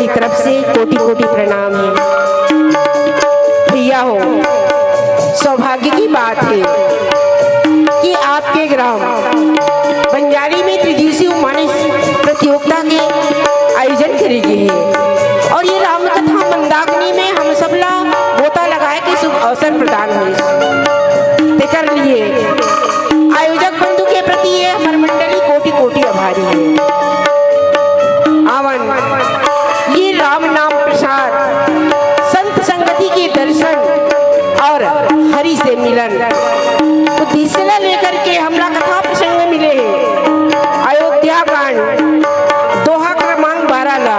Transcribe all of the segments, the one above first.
की तरफ से कोटि कोटि प्रणाम है। भैया हो, सौभाग्य की बात है कि आपके ग्राम बंजारी में त्रिदिवसीय मानस प्रतियोगिता के आयोजन करेगी है और ये राम कथा मंदाकिनी में हम सबला गोता लगाए के शुभ अवसर प्रदान हुई कर लिए। आयोजक बंधु के प्रति ये हमारी मंडली कोटि कोटि आभारी है। आवन ये राम नाम प्रसाद, संत संगति के दर्शन और हरि से मिलन उद्देश्य लेकर के हमला कथा प्रसंग मिले हैं। अयोध्या कांड दोहा क्रमांक 12 ला,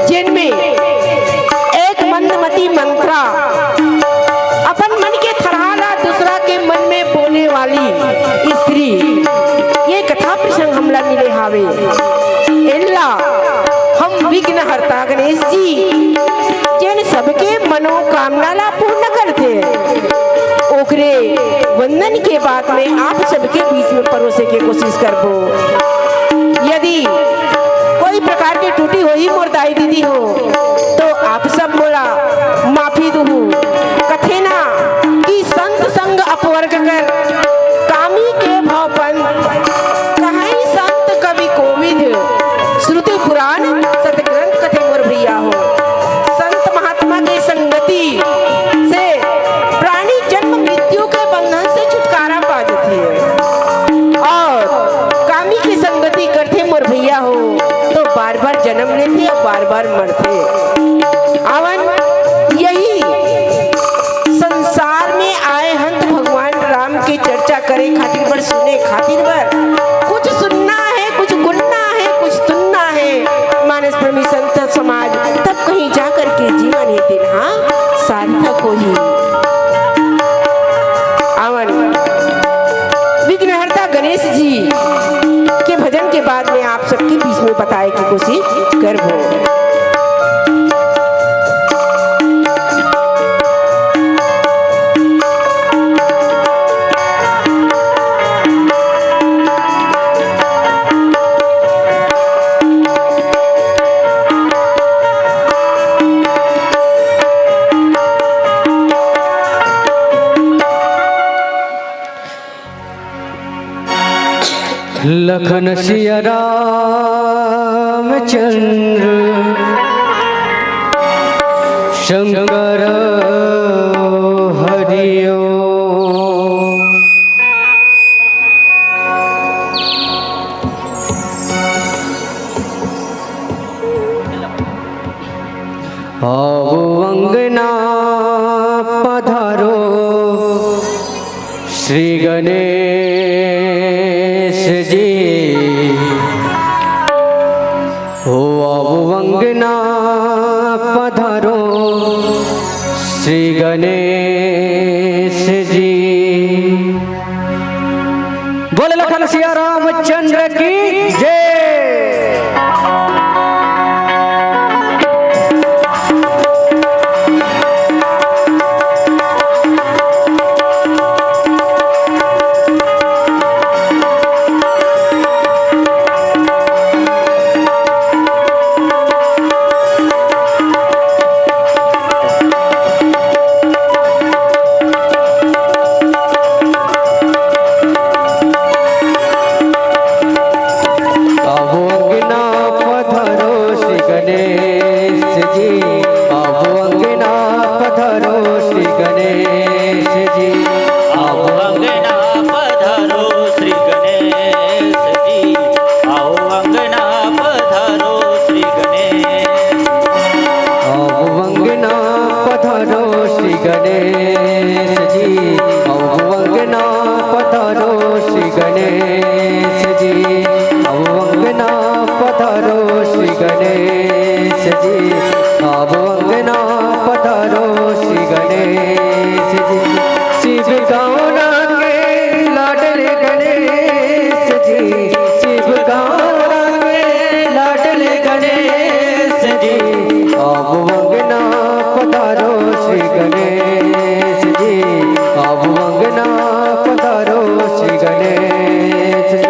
जिनमें एक मंदमती मंत्रा अपन मन के थरहाला दूसरा के मन में बोलने वाली स्त्री, ये कथा प्रसंग हमला मिले हावे। इल्ला हम विघ्न हरता गणेश जी जिन सबके मनोकामना ला पूर्ण करते ओकरे वंदन के बाद में आप सबके बीच में परोसे के कोशिश करबो। यदि कोई प्रकार की टूटी हुई मोर दाई दीदी हो तो आप सब बोला माफी दूँ। कथे ना कि संत संग अपवर्ग कर कामी के भावपन कहीं संत कवि कोविद श्रुति पुराण सतग्रंथ कथे मोर भैया हो। संत महात्मा की संगति से प्राणी जन्म मृत्यु के बंधन से छुटकारा पा जाती है और कामी की संगति करते मोर भैया हो तो बार बार जन्म लेते और बार बार मरते। आवा जी के भजन के बाद में आप सबके बीच में बताए की कोशिश करबो। लखन सिया रामचंद्र शंकर हरिओ। आओ अंगना पधारो श्री गणेश जी। हो आओ अंगना पधारो श्री गणेश जी। बोले लखन सिया रामचंद्र की जय। गणेश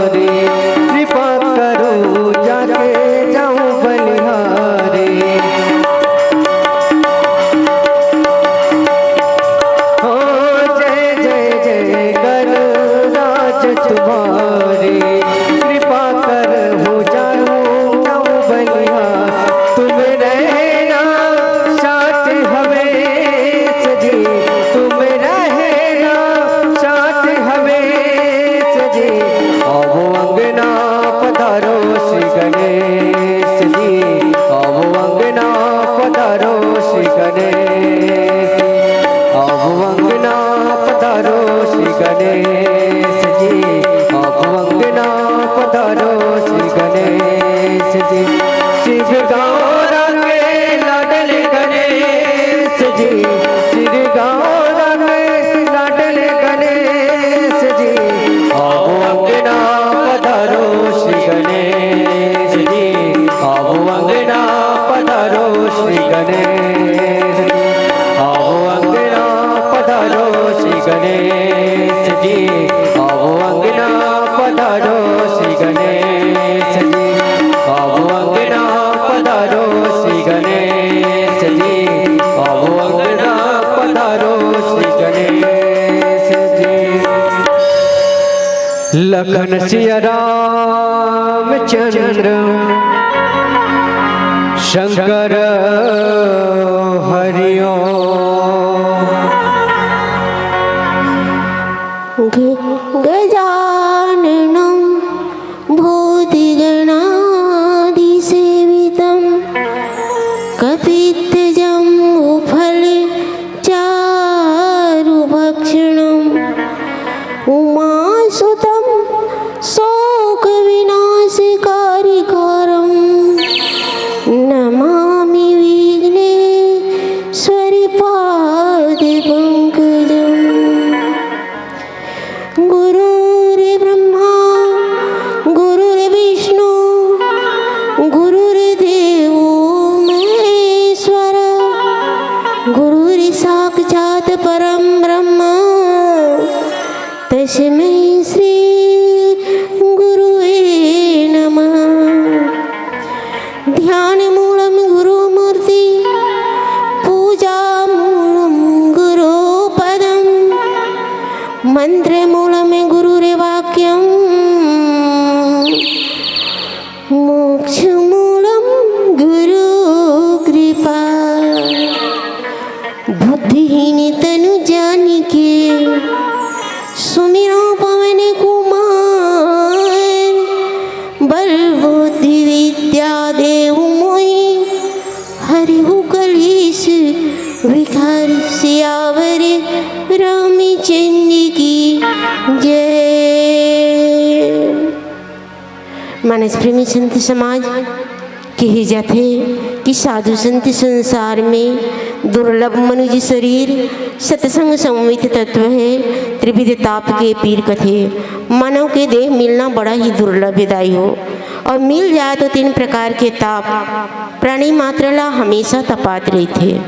तुम्हारी, कृपा करो जाके जाऊं बलिहारी। हो जय जय जय गणराज तुम्हारी, कृपा कर हो जाऊं जाऊं बलिहारी। तुम रहना साथ हमें सजी, तुम रहना साथ हमें सजी। आओ अंगना पधारो श्री गणेश जी, आओ अंगना पधारो श्री गणेश। आओ अंगना पधारो श्री गणेश जी, आओ अंगना पधारो श्री गणेश जी। शिव गौरा के लाडले गणेश जी, शिव गौरा के लाडले गणेश जी। आओ अंगना पधारो श्री गणेश जी, आओ अंगना पधारो श्री गणेश जी। आओ अंगना पधारो श्री गणेश जी, आओ अंगना पधारो श्री गणेश जी। आओ अंगना पधारो श्री गणेश जी, आओ अंगना पधारो श्री गणेश जी। लखन सिया रामचंद्र शंकर हरिओ। गजाननं भूतिगणादिसेवितं कपित्थजम्बुफलचारुभक्षणम् उमासुतं शोकविनाशकारिकारं नमामि विघ्नेश्वरि पादपङ्कजम्। गुरुर्ब्रह्मा गुरुर्विष्णु गुरुर्देवो महेश्वर, गुरुर्साक्षात् परं ब्रह्म तस्मै श्री गुरुवे नमः। ध्यानमूलं गुरुमूर्ति, पूजामूलं गुरुपदं, मंत्रमूलं गुरुर्वाक्यं, मोक्षमूलं गुरुकृपा। बुद्धिहीन तनु जानिके सुमिरो पवन कुमार, बल बुद्धि विद्या देव मोहि, हरिहु कलेश विकार। सियावर रामचंद्र की जय। मानस प्रेमी संत समाज कही जाते कि साधु संत संसार में दुर्लभ मनुज शरीर, सत्संग संवित तत्व है, त्रिविध ताप के पीर कथे। मानव के देह मिलना बड़ा ही दुर्लभदायी हो, और मिल जाए तो 3 प्रकार के ताप प्राणी मात्र ला हमेशा तपात रहते।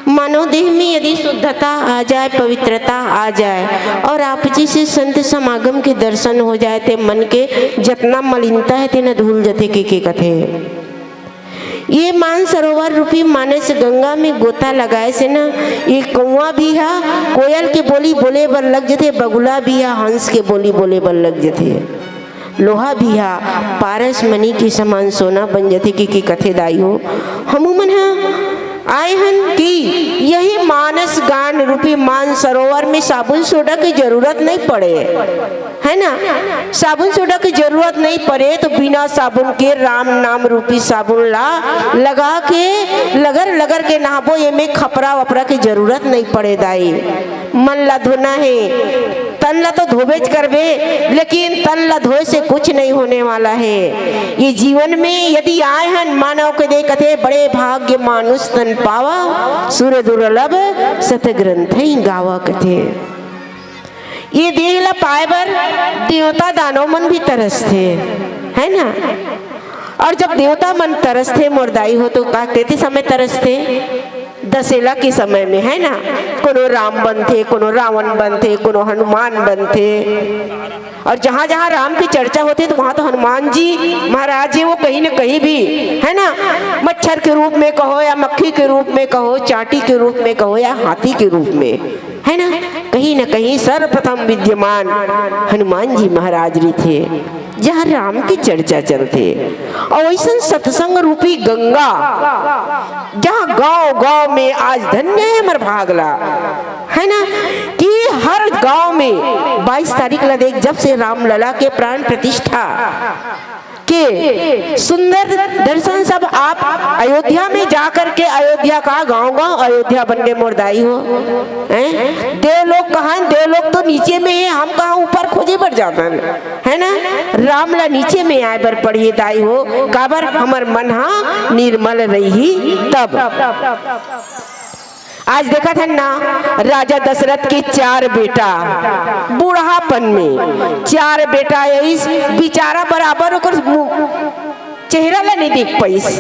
मानव देह में यदि शुद्धता आ जाए, पवित्रता आ जाए और आप जी से संत समागम के दर्शन हो जाए, ते मन के जितना मलिनता है तेना धूल जते के कथे। ये मान सरोवर रूपी मानस गंगा में गोता लगाए से ना, ये कौआ भी है कोयल के बोली बोले बर लग जते, बगुला भी है हंस के बोली बोले बर लग जते, लोहा भी है पारस मणि के समान सोना बन जते की कथे दाई हो। हमूमन आए हन कि यही मानस गान रूपी मान सरोवर में साबुन सोडा की जरूरत नहीं पड़े, है ना। साबुन सोडा की जरूरत नहीं पड़े तो बिना साबुन के राम नाम रूपी साबुन ला लगा के लगड़ लगड़ के नहाबो, ये में खपरा वपरा की जरूरत नहीं पड़े दाई। मन ला धोना है, तन ला तो धोबेज करबे, लेकिन तन ला धोए से कुछ नहीं होने वाला है। ये जीवन में यदि आए हन मानव के दे कथे, बड़े भाग्य मानुष तन पावा, सूर्य दुर्लभ सत ग्रंथ ही गावा कथे। ये देह ला पाए बर देवता दानव मन भी तरसते, है ना। और जब देवता मन तरसते मोरदाई हो तो का कहते समय तरसते, दशहरा के समय में, है ना, कोनो राम बनते, कोनो रावण बनते, कोनो हनुमान बनते। और जहाँ जहाँ राम की चर्चा होती तो वहाँ तो हनुमान जी महाराज जी वो कहीं न कहीं भी, है ना, मच्छर के रूप में कहो या मक्खी के रूप में कहो, चाटी के रूप में कहो या हाथी के रूप में, है ना, कहीं न कहीं सर्वप्रथम विद्यमान हनुमान जी महाराज जी थे जहाँ राम की चर्चा चलते। और वैसे सत्संग रूपी गंगा जहाँ गांव गांव में आज धन्य है मर भागला, है ना, कि हर गांव में 22 तारीख ला देख जब से रामलला के प्राण प्रतिष्ठा के सुंदर दर्शन सब आप अयोध्या में जाकर के, अयोध्या का गांव गांव अयोध्या बनने मोरदाई हो, हैं, देवलोक कहाँ, देवलोक तो नीचे में है, हम कहाँ ऊपर खोजे पर जातन, है ना, रामला नीचे में आए बर पढ़िए दाई हो, काबर हमर मन हा निर्मल रही तब। आज देखा था ना, राजा दशरथ के 4 बेटा, बूढ़ापन में 4 बेटा, इस बेचारा बराबर ओकर चेहरा ला नहीं देख पाइस,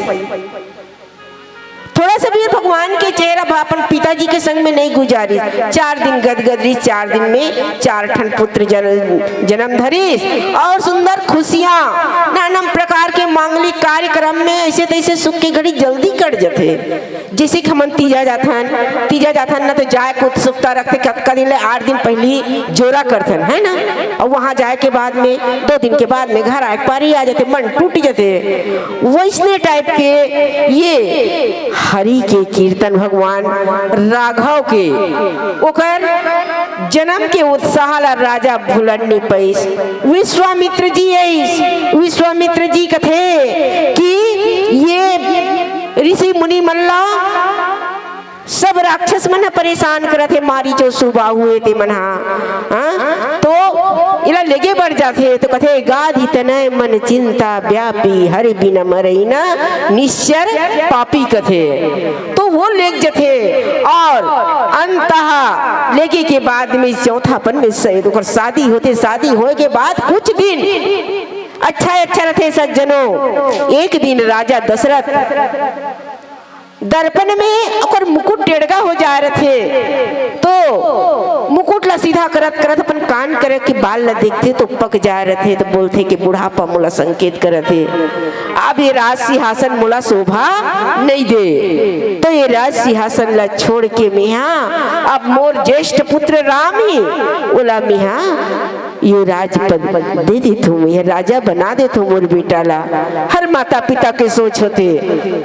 थोड़ा सा भी भगवान के चेहरा अपन पिताजी के संग में नहीं गुजारी। 4 दिन गदगदरी, 4 दिन में 4 ठन पुत्र जन्म धरी और सुंदर खुशियां नाना प्रकार के मांगलिक कार्यक्रम में ऐसे तैसे सुख के घड़ी जल्दी कट जाते। जैसे कि हम तीजा जाथन ना तो जाए को उत्सुकता रखते, कतका दिन 8 दिन पहले जोरा करथन, है ना, और वहां जाए के बाद में 2 दिन के बाद में घर आए पारी आ जाते, मन टूट जाते। वैसने टाइप के ये हरि के कीर्तन भगवान राघव के ओकर जन्म के उत्साह ला राजा भूलन नहीं पैस। विश्वामित्र जी कथे कि ये ऋषि मुनि मल्ला सब राक्षस मन परेशान करत है, मारी जो सुबह हुए थे मना तो इला लेगे बढ़ जाते तो कथे गाधी तनय मन चिंता व्यापी हरि बिना मरई न निश्चर पापी कथे, तो वो लेग जथे और अंतः लेगे के बाद में चौथापन में शादी होते, शादी होए के बाद कुछ दिन अच्छा रहते सज्जनों। एक दिन राजा दशरथ दर्पण में ओकर मुकुट टेढ़गा हो जा रहे थे, तो मुकुट ला सीधा करत अपन कान करे के बाल ला देखते तो पक जा रहे थे, तो बोलते कि बुढ़ापा मोला संकेत करत है, अब ये राज सिंहासन मोला शोभा नहीं दे, तो ये राज सिंहासन ला छोड़ के मिहा अब मोर ज्येष्ठ पुत्र राम ही ओला मिहा ये राजपद दे दे तुम, ये राजा बना दे तुम मोर बेटा ला। हर माता पिता के सोच होते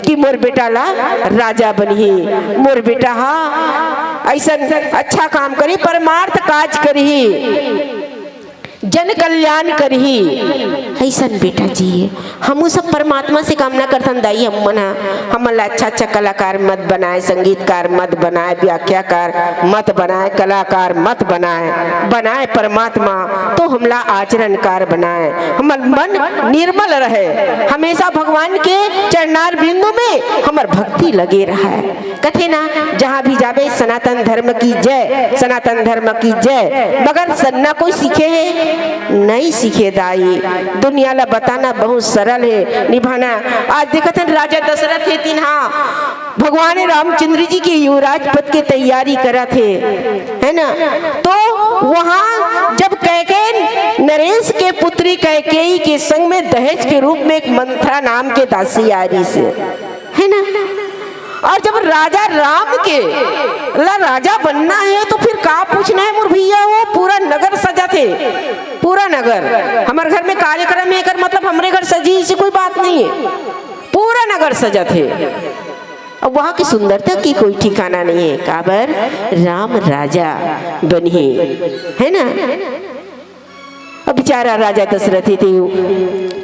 कि मोर बेटा ला राजा बनी, मोर बेटा हा ऐसा अच्छा काम करी, परमार्थ काज करी, जन कल्याण करही, ऐसन बेटा जी हम सब परमात्मा से कामना करथन दाई हमन ला अच्छा कलाकार मत बनाए, संगीतकार मत बनाए, व्याख्याकार मत बनाए, कलाकार मत बनाए परमात्मा तो हमला आचरणकार बनाए, हमर मन निर्मल रहे, हमेशा भगवान के चरणार बिंदु में हमर भक्ति लगे रहा। कथे ना जहाँ भी जावे सनातन धर्म की जय, सनातन धर्म की जय, मगर सन्ना कोई सीखे है नहीं सीखे दाई, दुनिया ला बताना बहुत सरल है, निभाना। आज देखते हैं राजा दशरथ है तिन्हा भगवान रामचंद्र जी के युवराज पद के तैयारी करा थे, है ना, तो वहां जब कैकेयी नरेश के पुत्री कैकेयी के संग में दहेज के रूप में एक मंथरा नाम के दासी आ रही से, है ना, और जब राजा राम के ला राजा बनना है तो फिर का पूछना है मोर भैया, वो पूरा नगर सजा थे, पूरा नगर हमारे घर में कार्यक्रम है कर मतलब हमरे घर सजी इसी कोई बात नहीं है, पूरा नगर सजा थे। अब वहाँ की सुंदरता की कोई ठिकाना नहीं है, काबर राम राजा बनी, है ना। अब बेचारा राजा दशरथ थे,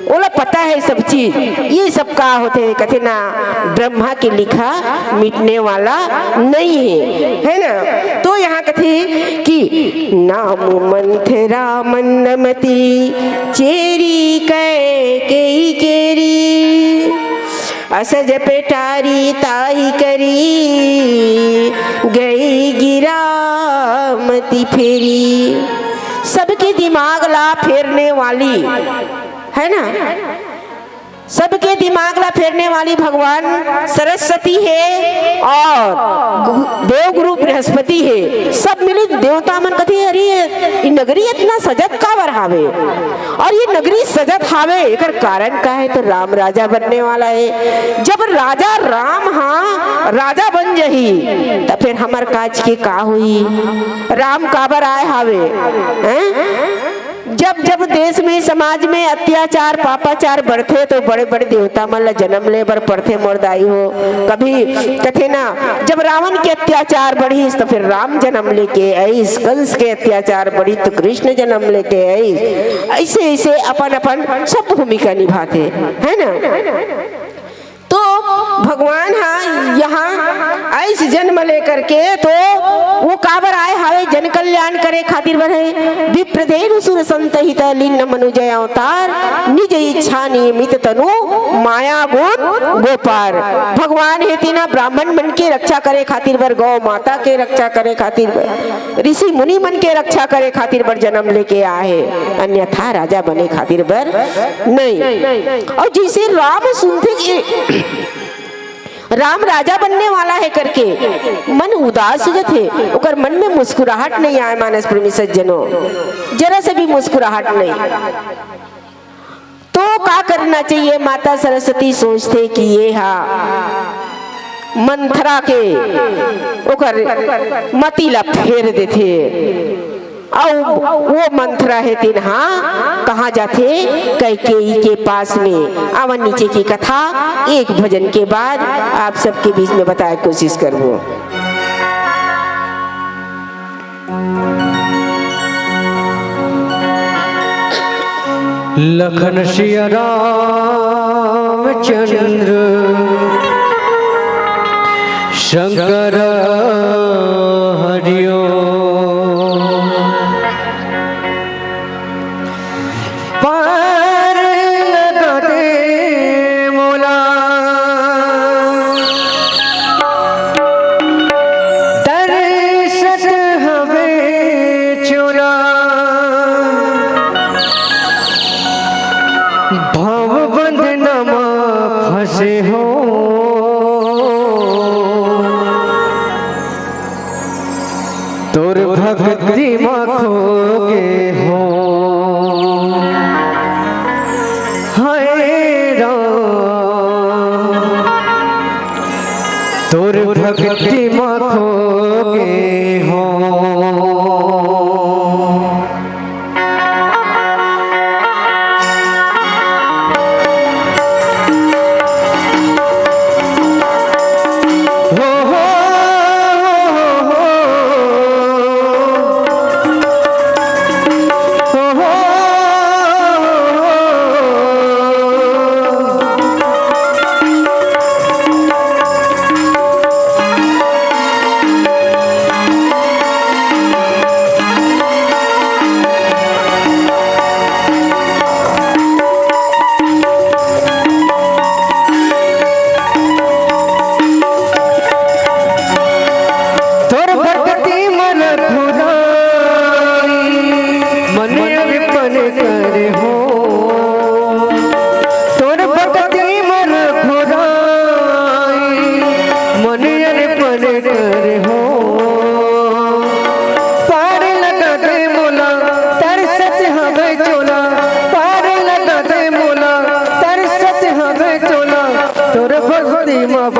ओला पता है सब चीज, ये सब का होते हैं, कथे ना ब्रह्मा के लिखा मिटने वाला नहीं है ना। तो यहाँ कथे कि नाम मंथरा मंदमती चेरी कैकेयी केरी, असज पेटारी ताही करी गई गिरामती फेरी, सबके दिमाग ला फेरने वाली, है ना, सबके दिमाग ला फेरने वाली भगवान सरस्वती है और देवगुरु बृहस्पति है। सब मिली देवता मन कथी अरे ये नगरी इतना सजत का हावे और ये नगरी सजत हावे एकर कारण का है तो राम राजा बनने वाला है। जब राजा राम हाँ राजा बन जही तो फिर हमार काज के का हुई। राम काबर आए हावे हैं? जब जब देश में समाज में अत्याचार पापाचार बढ़ते तो बड़े बड़े देवता मन ला जन्म ले बर पड़थे मोरदाई हो। कभी कथे ना जब रावण के अत्याचार बढ़ी तो फिर राम जन्म लेके आईस, कंस के अत्याचार बढ़ी तो कृष्ण जन्म लेके आईस। ऐसे ऐसे अपन अपन सब भूमिका निभाते है ना। तो भगवान हाँ यहाँ ऐसे जन्म लेकर के तो वो काबर आए हावे जन कल्याण करे खातिर बढ़े। विप्रदेन सुर संत हित लीन मनुजय अवतार निज इच्छा नियमित तनु माया गुण गोपार। भगवान हेती ना ब्राह्मण मन के रक्षा करे खातिर बर, गौ माता के रक्षा करे खातिर बर, ऋषि मुनि मन के रक्षा करे खातिर बर जन्म लेके आए, अन्यथा राजा बने खातिर बर नहीं। और जिसे राम सुनते कि राम राजा बनने वाला है करके मन उदास हो थे, ओकर मन में मुस्कुराहट नहीं आए। मानस प्रेमी सज्जनों, जरा से भी मुस्कुराहट नहीं। तो क्या करना चाहिए? माता सरस्वती सोचते कि ये मंथरा के ओकर मतीला फेर देते और वो मंथरा है तीन हाँ कहाँ जाते कैकेयी के पास में। आवन नीचे की कथा एक भजन के बाद आप सबके बीच में बताए कोशिश करूँ। लखन सिया राम चंद्र शंकर हरिओ तोर भक्ति माखोगे हो हाय राम, तोर भक्ति माखोगे हो।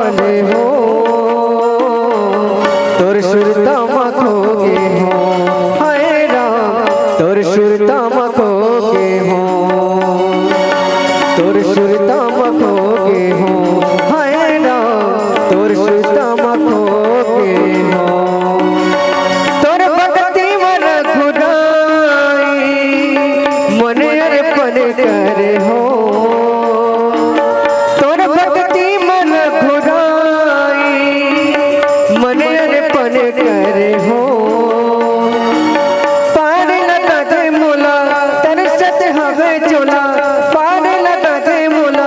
बने हो तोर सुरता मखोगे हो हाय राम, तोर सुरता मखोगे हो, तोर सुरता मखोगे हो हाय राम, तोर सुरता मखोगे हो। तोर भक्ति मन खुदाई मन अर्पण करे हो, तोर भक्ति मन खुदाई मन अर्पण करे हो। पार लगा दे मोला तरसत हवे चोला, पार लगा दे मोला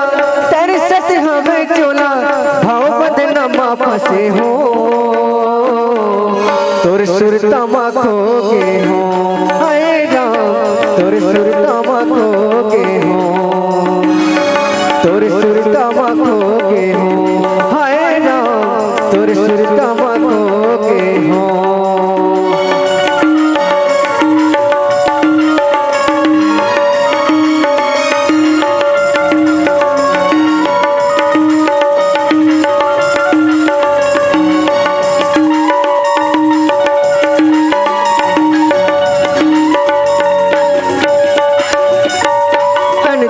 तरसत हवे चोला, भाव बदनामा फंसे हो तोर सुरता मखोगे हो हाय राम, तोर सुरता मखोगे हो, तोर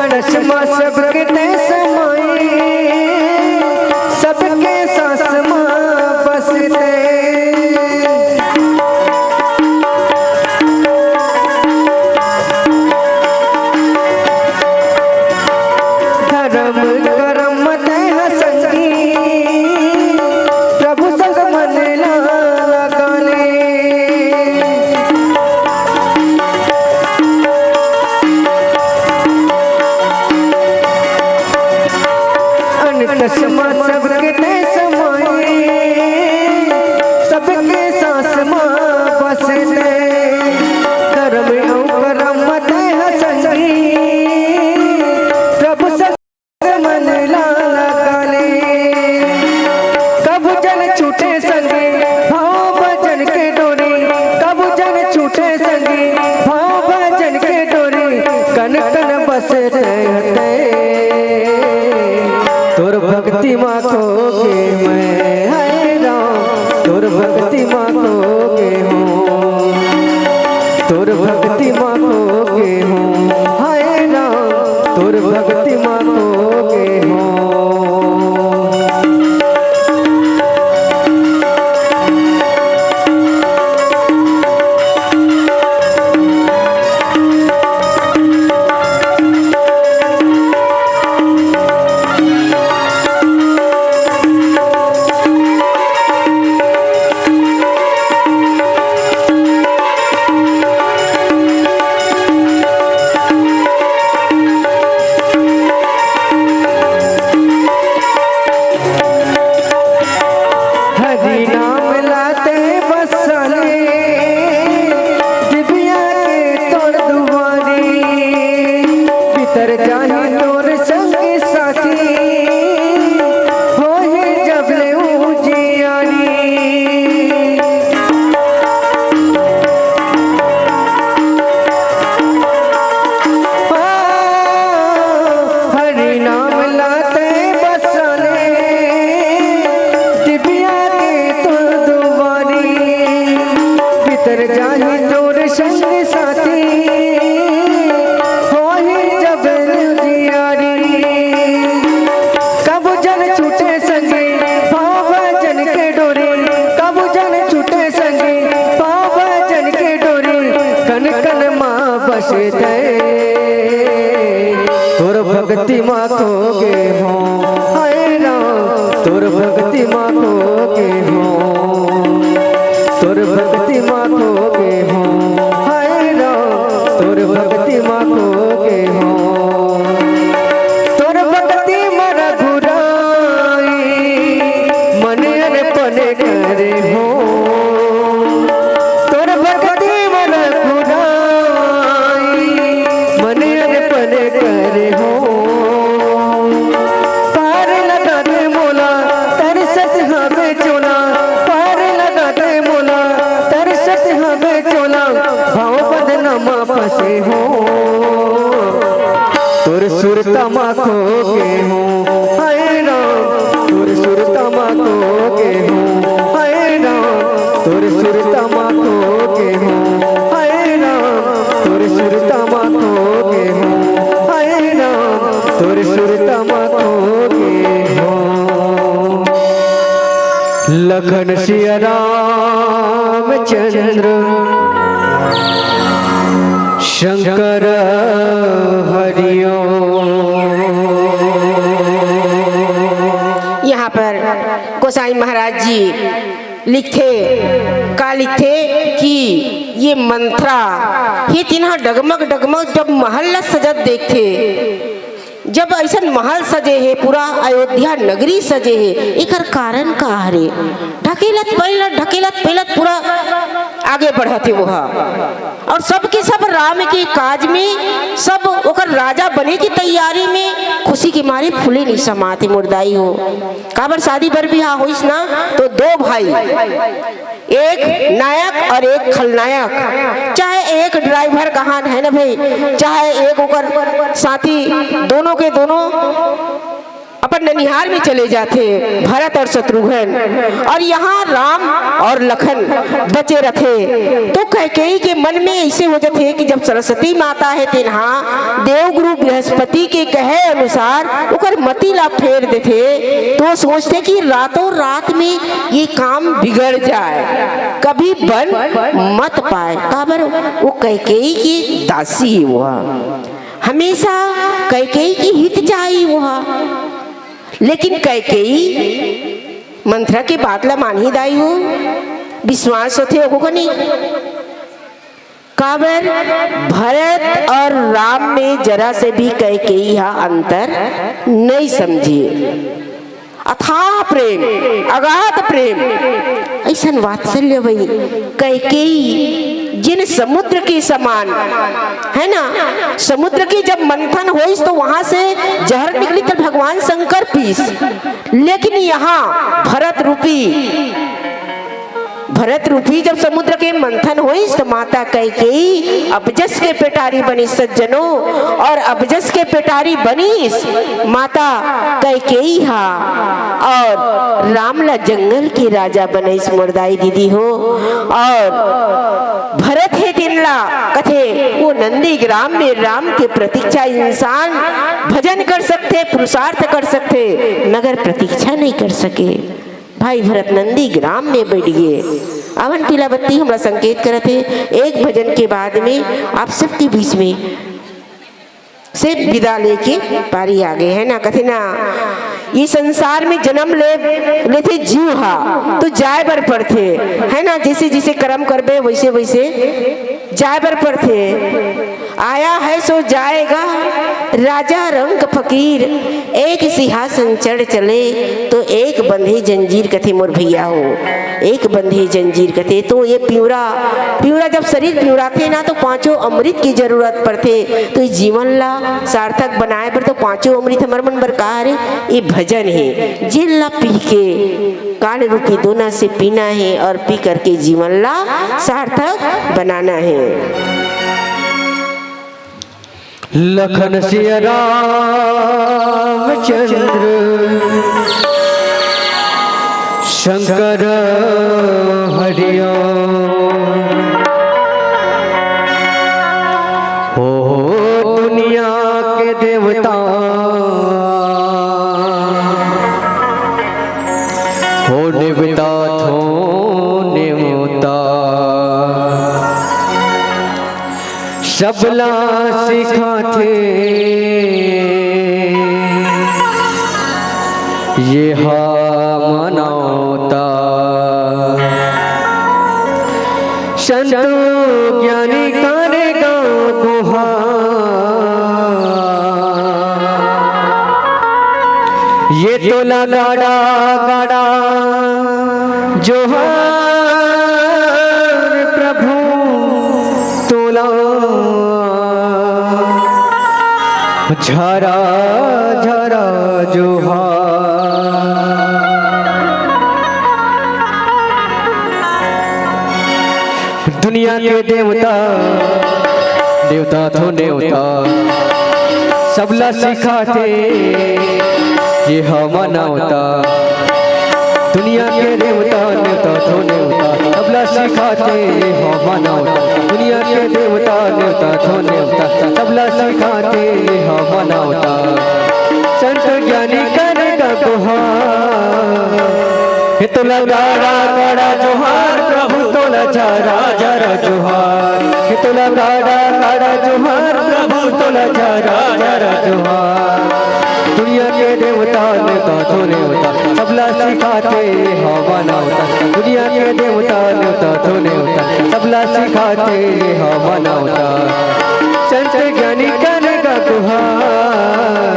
अनटसमा सबके ते समाए, सबके सांस मां बसते। धर्म करम तह संगी, प्रभु संग मन लगा ले। अनटसमा सबके ते समाए, सबके सांस मां बसते। धर्म करम तह संगी, प्रभु संग मन लगा ले। कबू जन छूटे संगे भाव भजन के डोरी, कबू जन छूटे संगे भाव भजन के डोरी। कन कन बस रहते तोर भक्ति माँ को के मैं है राम, तोर भक्ति माँ को के हूँ, तोर भक्ति माँ को के हूँ, हाय राम तोर भक्ति माँ को के हूँ। हरि नाम लाते बसले, दिव्या के तोर दुआरी। भीतर जाही तोर संगी साथी, होही जब ले उजियारी। हरि नाम लाते बसले, दिव्या के तोर दुआरी। भीतर जाही तोर संग साथी, होही जब उजियारी। कबू जन छूटे संगे भाव भजन के डोरी, कबू जन छूटे संगे भाव भजन के डोरी। कन कन माँ बसते तोर भक्ति माँ को गे हों, हाय राम तोर भक्ति माँ को गे हों, तोर भक्ति माँ को गे हों, हाय राम तोर भक्ति माँ को गे हों। तोर भक्ति मन घुराई, मन अर्पण करे हो। तोर भक्ति मन घुराई, मन अर्पण करे हो। पार लगा दे मोला तरसत हमें चोला, पार लगा दे मोला तरसत हमें चोला। भाव बदनामा फंसे हो, तोर सुरता माँ खो के हूँ, हाय राम तोर सुरता माँ खो के हूँ, हाय राम तोर सुरता माँ खो के हूँ, हाय राम तोर सुरता माँ खो के हूँ, हाय राम तोर सुरता माँ खो के हूँ। लखन सिया रामचंद्र शंकर हरिओ। यहाँ पर गोसाई महाराज जी लिखते का लिखते कि ये मंत्रा ये तिन्हा डगमग डगमग जब महल सजत देखते, जब ऐसा महल सजे है, पूरा अयोध्या नगरी सजे है, एकर कारण का हरे। ढकेलत पहलत पूरा आगे बढ़ते वह, और सबके सब राम के काज में सब ओकर राजा बने की तैयारी में खुशी के मारे फूले नहीं समाते मुर्दाई हो। काबर शादी बर बिहार होइस ना तो दो भाई, एक नायक और एक खलनायक, चाहे एक ड्राइवर कहाँ है ना भाई, चाहे एक ओकर साथी, दोनों के दोनों अपन अपन ननिहाल में चले जाते भरत और शत्रुघ्न, और यहाँ राम और लखन बचे रखे। तो कैकेयी के मन में ऐसे हो जाते कि जब सरस्वती माता है तिन्हा देवगुरु बृहस्पति के कहे अनुसार ओकर मति ला फेर देते, तो सोचते कि रातों रात में ये काम बिगड़ जाए, कभी बन मत पाए। काबर वो कैकेयी की दासी है, वह हमेशा कैकेयी की हित चाहिए वह। लेकिन कैकेयी मंत्रा के बात ला मान ही दाई हो, विश्वास होते हो नहीं। काबर भरत और राम में जरा से भी कैकेयी अंतर नहीं समझिए। अथाह प्रेम, अगाध प्रेम, ऐसा वात्सल्य वही कैकेयी जिन समुद्र के समान है ना। समुद्र की जब मंथन हो तो वहां से जहर निकली तो भगवान शंकर पीस, लेकिन यहाँ भरत रूपी जब समुद्र के मंथन हुई तो माता कैकेयी अबजस के पेटारी बनी सज्जनों, और अबजस के पेटारी बनी माता कैकेयी हा, और रामला जंगल की राजा बने मुर्दाई दीदी हो। और भरत है तिनला कथे वो नंदी ग्राम में राम के प्रतीक्षा इंसान भजन कर सकते, पुरुषार्थ कर सकते, मगर प्रतीक्षा नहीं कर सके। भाई भरत नंदी ग्राम में बैठ गए। अवन पीला बत्ती हमरा संकेत करते एक भजन के बाद में आप सबके बीच में से विदा लेके पारी आ गए है ना। कथे ना ये संसार में जन्म लेते जीव हा तो जाए बर पड़ते है ना, जैसे जैसे कर्म करबे वैसे वैसे जाए बर पड़ते। आया है सो जाएगा राजा रंग फकीर, एक सिंहासन चढ़ चले तो एक बंधे जंजीर कथे मोर भैया हो, एक बंधे जंजीर कथे। तो ये प्यूरा जब शरीर प्यूराते ना तो पांचों अमृत की जरूरत पड़ते। तो जीवन ला सार्थक बनाए पर तो पांचों अमृत हमार मन बरकार ये भजन है, जिन ला पी के काल रूपी दोना से पीना है और पी करके जीवन ला सार्थक बनाना है। लखन सिया रामचंद्र शंकर हरिया हो दुनिया के देवता हो देवता थो नेवता सबला सिखाते ये मनाता संत ज्ञानी करेगा गुहा ये तोला गाड़ा गाड़ा जोहार प्रभु तोला झरा झरा जोहार। दुनिया के देवता देवता थो नेवता सबला सिखाते ये मनावता। दुनिया के देवता नेवता थो नेवता सबला सिखाते ये मनावता। दुनिया के देवता नेवता थो नेवता सबला सिखाते ये मनावता। संत ज्ञानी करेगा गुहार हे तोला गाड़ा गाड़ा जोहार प्रभु तोला झरा झरा जोहार। हे तोला गाड़ा गाड़ा जोहार प्रभु तोला झरा झरा जोहार। दुनिया के देवता नेवता थो नेवता सबला सिखाते मनावता। दुनिया के देवता नेवता थो नेवता सबला सिखाते मनावता। संत ज्ञानी करेगा गुहार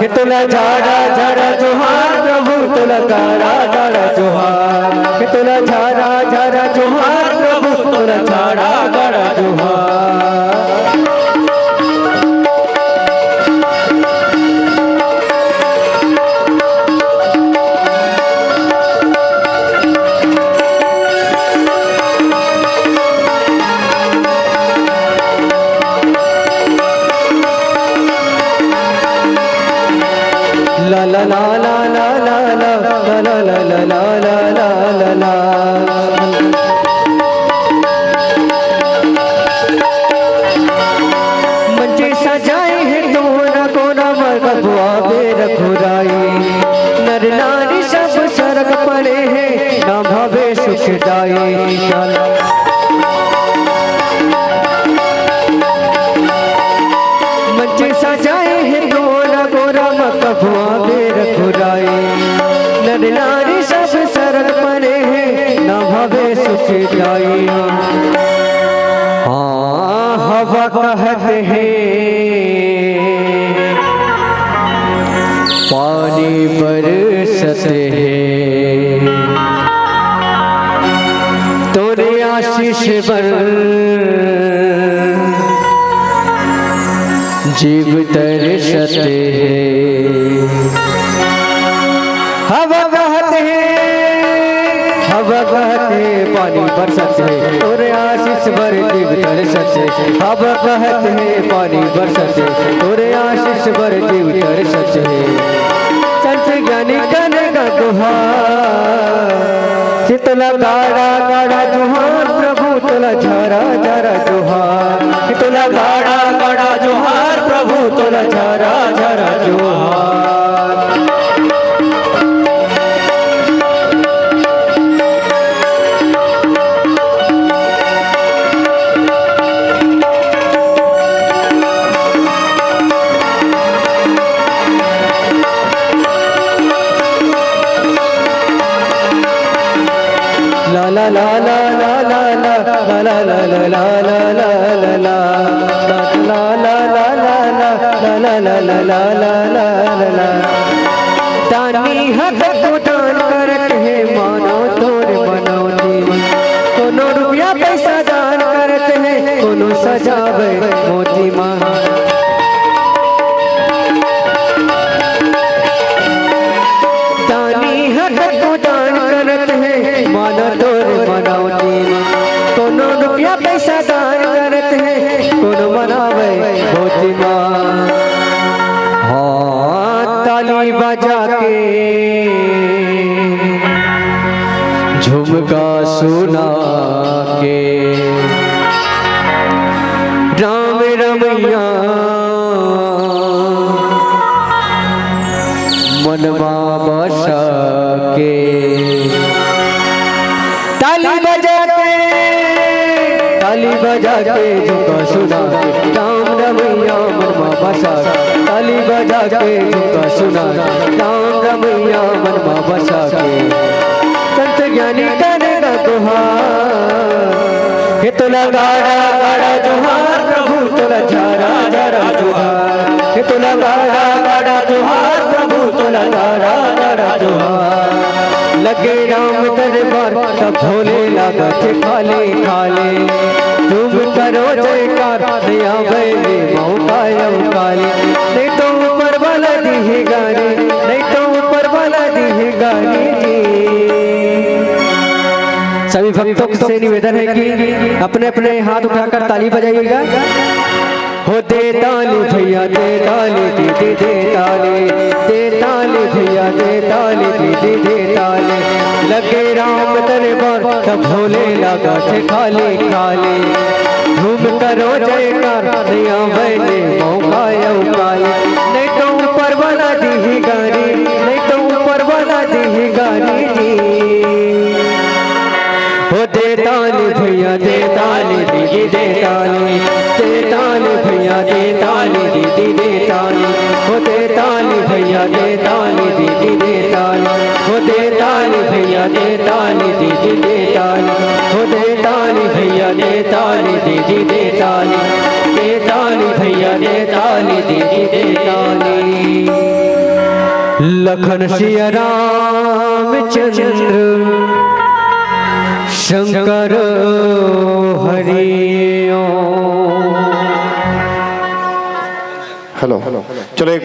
हे तोला झाड़ा झाड़ा जोहार प्रभु तोला गाड़ा गाड़ा जोहार। हे तोला झाड़ा झाड़ा जोहार प्रभु तोला झाड़ा गाड़ा जोहार। ला ला ला ला ला ला ला ला ला ला ला ला ला ला ला। मंचे सजाए हैं दोना कोना मरबुआ बेरखुराई, नर नारी सब सरक पड़े हैं ना भवे सुखदाई। मंचे सजाए हैं दोना कोना मरबुआ बेरखुराई, नर नारी सब सरक पड़े हैं ना भवे सुखदाई। हाँ हवा कहते हैं पानी बरसते हैं, तोरे आशीष पर जीव तरसते हैं। हवा कहते हैं, हवा कहते पानी बरसते हैं, तोरे आशीष पर जीव तरसते। हवा कहते हैं पानी बरसते, तोरे आशीष पर जीव तरसते। संत ज्ञानी करेगा गुहार, चितला गाड़ा गाड़ा जुहार प्रभु तुला झारा झारा जुहार, तुला गाड़ा गाड़ा जुहार प्रभु तुला झारा झारा जुहार। ला ला ला ला ला ला ला ला ला ला ला ला ला ला ला ला ला ला ला। दानी हक को दान करत है मानो तोर मनौती, कोनो रुपया पैसा दान करत है कोनो सजावे मोती माँ। दानी हक को दान करत है मानो तोर मनौती, कोनो रुपया पैसा दान करत है कोनो मनावे मोती माँ। हाँ ताली बजा के झुमका सुना के राम रमैया मनवा बसा के। ताली बजा के, ताली बजा के झुमका सुना के राम रमैया मनवा बसा। ताली बजा के झुमका सुना राम रमैया मनवा बसा के। संत ज्ञानी करेगा गुहार, हे तुला गाड़ा गाड़ा जुहार प्रभु तुला झारा झारा जुहार, हे तुला गाड़ा गाड़ा जुहार प्रभु तुला झारा झारा जुहार। लगे राम दरबार सब भोले लागत खाले खाले, तुम करो जयकार दिया बैले मौका काले। नहीं तो ऊपर वाला दी गाने, नहीं तो ऊपर वाला दी गाने जी। सभी भक्तों से निवेदन है कि अपने अपने हाथ उठाकर ताली बजाइएगा। हो दे ताली भैया दे ताली दीदी दे ताली, दे ताली भैया दे ताली दीदी दे ताली। लगे राम दरबार सब भोले लगा थे खाली खाली, धूम करो जयकार दिया बैले मौका काले। नहीं तो ऊपर वाला दी गानी, नहीं तो ऊपर वाला दी गानी जी। हो दे ताली भैया दे ताली दीदी दे ताली, दे ताली भैया दे ताली दीदी दे ताली। हो दे ताली भैया दे ताली दीदी दे ताली, हो दे ताली भैया दे ताली दीदी दे ताली। हो दे ताली भैया दे ताली दीदी दे ताली, दे ताली भैया दे ताली दीदी दे ताली। लखन सिया रामचंद्र शंकर हरि ओम। हेलो चलो।